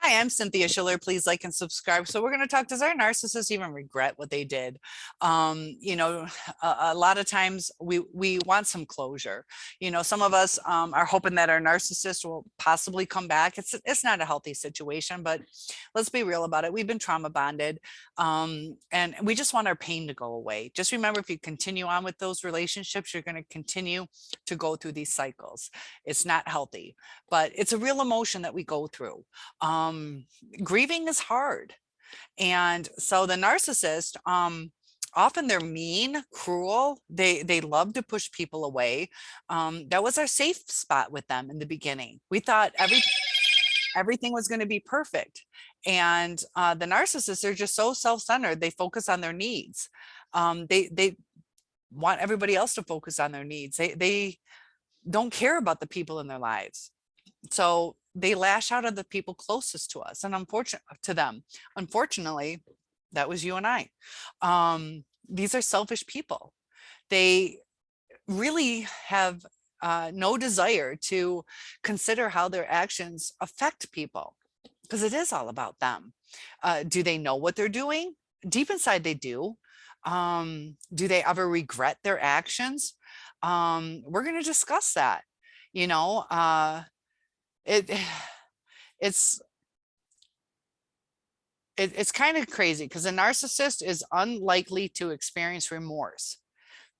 Hi, I'm Cynthia Schiller. Please like and subscribe. So we're going to talk, does our narcissist even regret what they did? A lot of times we want some closure. Some of us are hoping that our narcissist will possibly come back. It's not a healthy situation, but let's be real about it. We've been trauma bonded, and we just want our pain to go away. Just remember, if you continue on with those relationships, you're going to continue to go through these cycles. It's not healthy, but it's a real emotion that we go through. Grieving is hard. And so the narcissist, often they're mean, cruel. They love to push people away. That was our safe spot with them in the beginning. We thought everything was going to be perfect. And the narcissists are just so self-centered. They focus on their needs. They want everybody else to focus on their needs. They don't care about the people in their lives. So they lash out at the people closest to us and unfortunately, that was you and I. These are selfish people. They really have no desire to consider how their actions affect people, because it is all about them. Do they know what they're doing? Deep inside they do. Do they ever regret their actions? We're going to discuss that. you know uh it it's it's kind of crazy, because a narcissist is unlikely to experience remorse,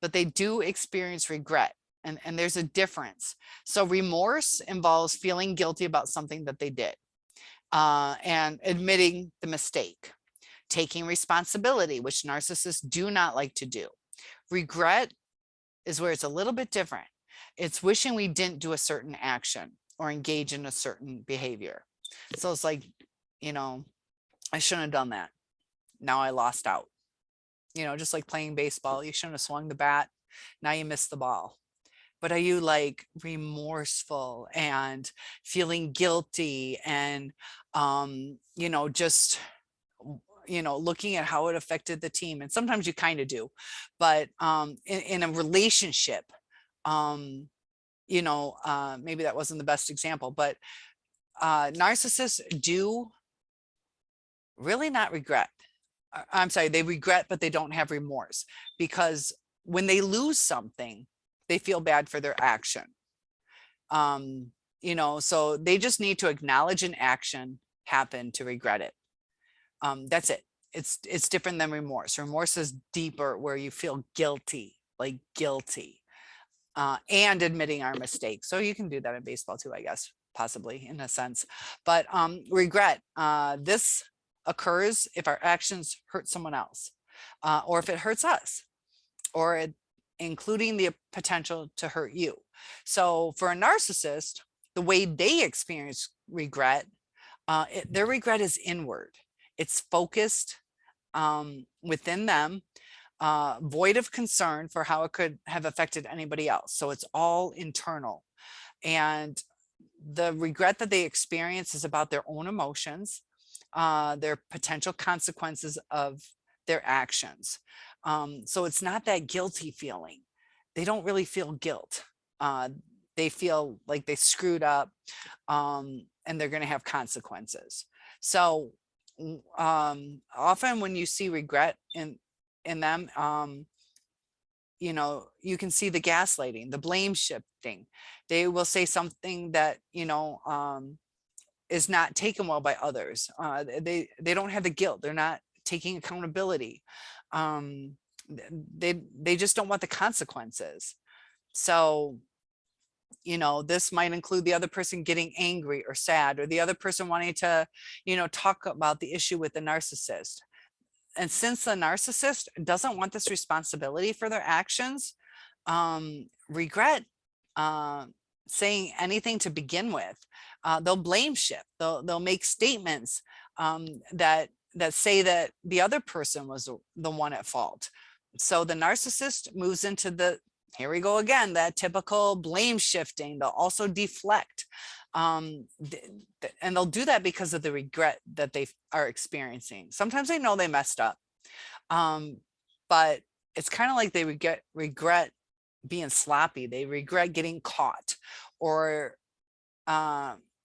but they do experience regret. And there's a difference. So remorse involves feeling guilty about something that they did, and admitting the mistake, taking responsibility, which narcissists do not like to do. Regret is where it's a little bit different. It's wishing we didn't do a certain action or engage in a certain behavior. So it's like, I shouldn't have done that. Now I lost out. Just like playing baseball, you shouldn't have swung the bat. Now you missed the ball. But are you like remorseful and feeling guilty and, just, looking at how it affected the team? And sometimes you kind of do, but in a relationship, maybe that wasn't the best example, but narcissists do really not regret. I'm sorry, they regret, but they don't have remorse, because when they lose something, they feel bad for their action. So they just need to acknowledge an action happened to regret it. That's it. It's different than remorse. Remorse is deeper, where you feel guilty, like guilty, and admitting our mistakes. So you can do that in baseball too, I guess, possibly, in a sense. But regret, this occurs if our actions hurt someone else, or if it hurts us, or including the potential to hurt you. So for a narcissist, the way they experience regret, their regret is inward. It's focused within them, void of concern for how it could have affected anybody else. So it's all internal. And the regret that they experience is about their own emotions, their potential consequences of their actions. So it's not that guilty feeling. They don't really feel guilt. They feel like they screwed up, and they're going to have consequences. So often when you see regret in them, you can see the gaslighting, the blame shifting. They will say something that, is not taken well by others. They don't have the guilt. They're not taking accountability. They just don't want the consequences. So, this might include the other person getting angry or sad, or the other person wanting to, talk about the issue with the narcissist. And since the narcissist doesn't want this responsibility for their actions, regret saying anything to begin with. They'll blame shift. They'll make statements that say that the other person was the one at fault. So the narcissist moves into here we go again, that typical blame shifting. They'll also deflect. And they'll do that because of the regret that they are experiencing. Sometimes they know they messed up, but it's kind of like they regret being sloppy. They regret getting caught, or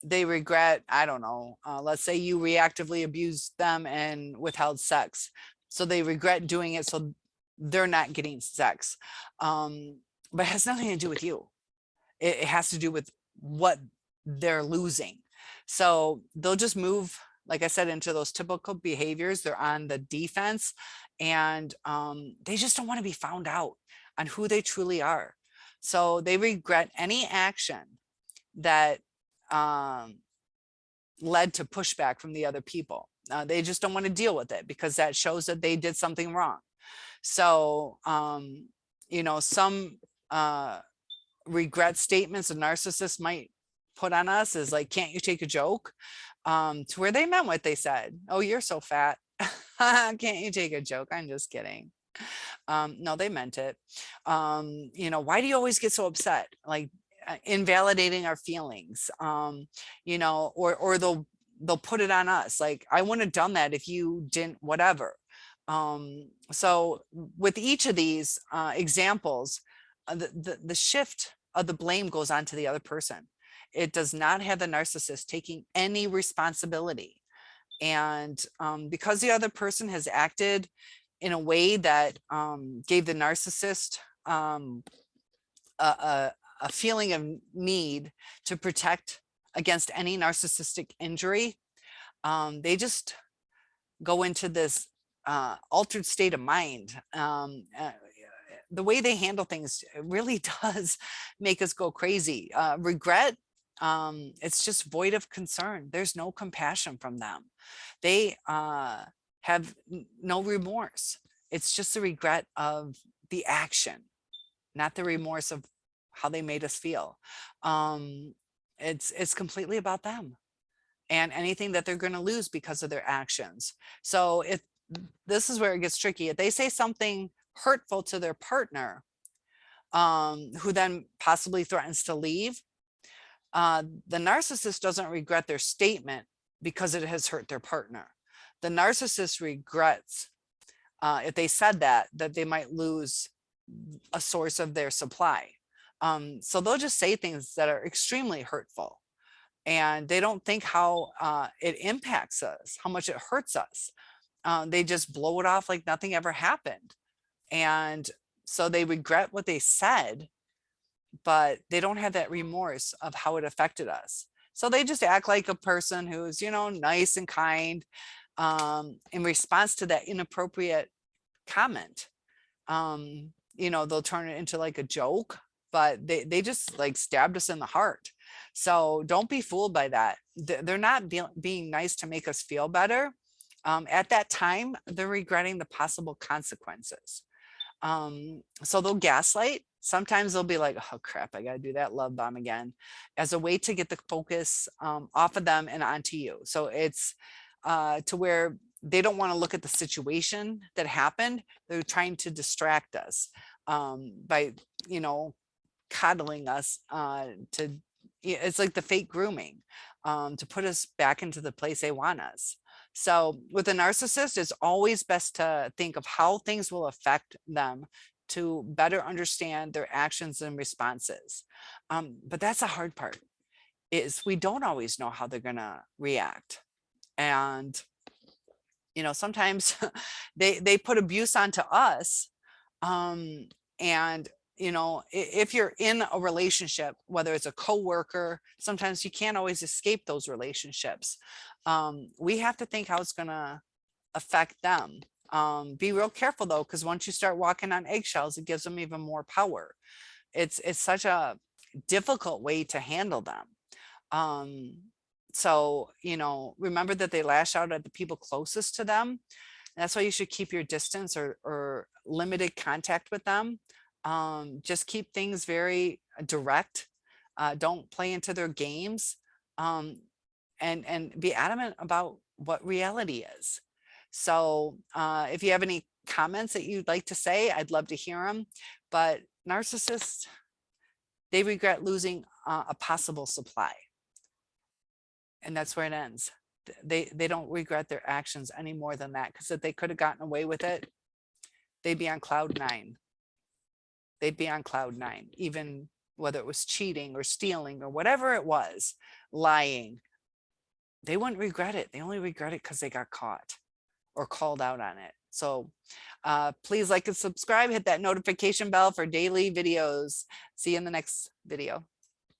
they regret, I don't know, let's say you reactively abused them and withheld sex. So they regret doing it. So they're not getting sex. But it has nothing to do with you. It has to do with what they're losing. So they'll just move, like I said, into those typical behaviors. They're on the defense, and they just don't want to be found out on who they truly are. So they regret any action that um, led to pushback from the other people. They just don't want to deal with it because that shows that they did something wrong. So, you know, some regret statements a narcissist might put on us is like, can't you take a joke? To where they meant what they said. Oh, you're so fat. Can't you take a joke? I'm just kidding. No, they meant it. You know, why do you always get so upset? Like invalidating our feelings. You know, or they'll put it on us. Like, I wouldn't have done that if you didn't, whatever. So with each of these examples, the shift of the blame goes on to the other person. It does not have the narcissist taking any responsibility. And because the other person has acted in a way that gave the narcissist a, a feeling of need to protect against any narcissistic injury, they just go into this altered state of mind. The way they handle things really does make us go crazy. Regret, it's just void of concern. There's no compassion from them. They have no remorse. It's just the regret of the action, not the remorse of how they made us feel. It's completely about them and anything that they're going to lose because of their actions. So if this is where it gets tricky, if they say something hurtful to their partner, who then possibly threatens to leave, the narcissist doesn't regret their statement because it has hurt their partner. The narcissist regrets if they said that they might lose a source of their supply. So they'll just say things that are extremely hurtful, and they don't think how it impacts us, how much it hurts us. They just blow it off like nothing ever happened. And so they regret what they said, but they don't have that remorse of how it affected us. So they just act like a person who's, you know, nice and kind in response to that inappropriate comment. You know, they'll turn it into like a joke, but they just like stabbed us in the heart. So don't be fooled by that. They're not being nice to make us feel better. At that time, they're regretting the possible consequences. So they'll gaslight. Sometimes they'll be like, oh crap, I gotta do that love bomb again, as a way to get the focus off of them and onto you. So it's to where they don't want to look at the situation that happened. They're trying to distract us by, you know, coddling us it's like the fake grooming to put us back into the place they want us. So with a narcissist, it's always best to think of how things will affect them to better understand their actions and responses. But that's the hard part, is we don't always know how they're going to react. And, you know, sometimes they put abuse onto us. And you know, if you're in a relationship, whether it's a coworker, sometimes you can't always escape those relationships. We have to think how it's going to affect them. Be real careful though, because once you start walking on eggshells, it gives them even more power. It's such a difficult way to handle them. So, you know, remember that they lash out at the people closest to them. That's why you should keep your distance or limited contact with them. Just keep things very direct. Don't play into their games, and be adamant about what reality is. So if you have any comments that you'd like to say, I'd love to hear them. But narcissists, they regret losing a possible supply. And that's where it ends. They don't regret their actions any more than that, because if they could have gotten away with it, they'd be on cloud nine. They'd be on cloud nine, even whether it was cheating or stealing or whatever it was, lying, they wouldn't regret it. They only regret it because they got caught or called out on it. So please like and subscribe, hit that notification bell for daily videos. See you in the next video.